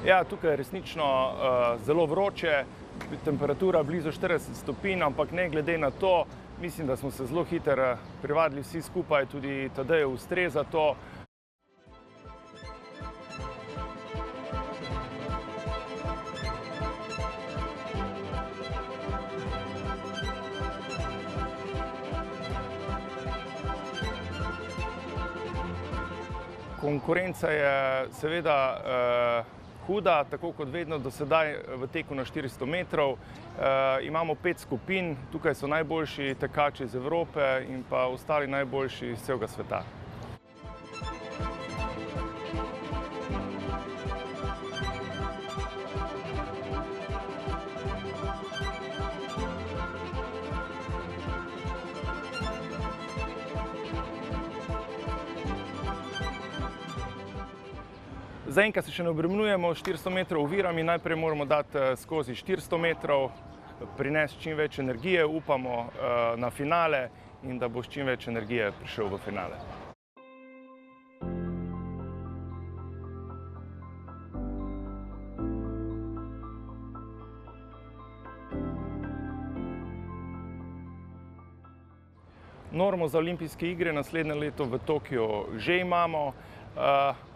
Ja, tukaj je resnično zelo vroče, temperatura blizu 40 stopinj, ampak ne glede na to, mislim, da smo se zelo hitro privadili vsi skupaj, tudi Tadeju ustreza to. Konkurenca je seveda huda, tako kot vedno do sedaj v teku na 400 metrov. Imamo 5 skupin, tukaj so najboljši tekači iz Evrope in pa ostali najboljši iz celega sveta. Zaenkrat se še ne obremenjujemo s 400 metrov ovirami, najprej moramo dati skozi 400 metrov, prinesti čim več energije, upamo na finale in da bo s čim več energije prišel v finale. Normo za olimpijske igre naslednje leto v Tokiu že imamo,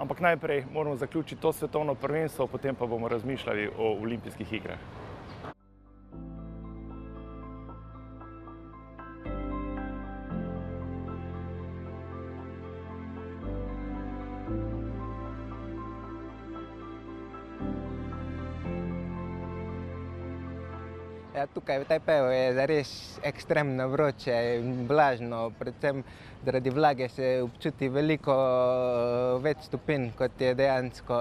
ampak najprej moramo zaključiti to svetovno prvenstvo, potem pa bomo razmišljali o olimpijskih igrah. Ja, tukaj v Tajpeju je zares ekstremno vroče in vlažno, predvsem zaradi vlage se občuti veliko več stopinj, kot je dejansko.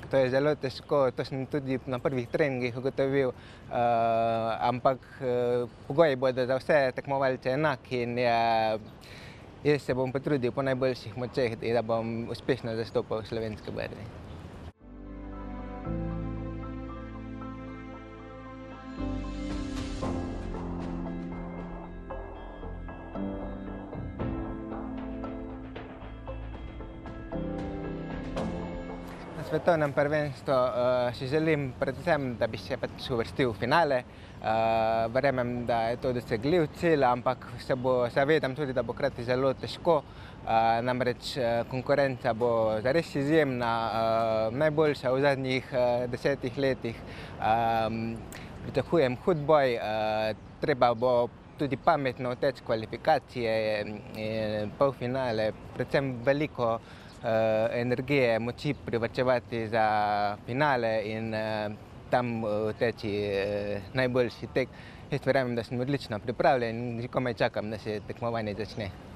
To je zelo težko, to sem tudi na prvih treningih ugotovil, ampak pogoji bodo za vse tekmovalce enaki in jaz se bom potrudil po najboljših močeh, da bom uspešno zastopal slovenske barve. Na svetovnem prvenstvu si želim predvsem, da bi se uvrstil v finale. Verjamem, da je to dosegljiv cilj, ampak se zavedam tudi, da bo hkrati zelo težko. Namreč konkurenca bo zares izjemna, najboljša v zadnjih 10 letih. Pričakujem hud boj, treba bo tudi pametno teči kvalifikacije in polfinale, predvsem veliko energije, moči privarčevati za finale in tam teči najboljši tek. Jaz verjamem, da sem odlično pripravljen in komaj čakam, da se tekmovanje začne.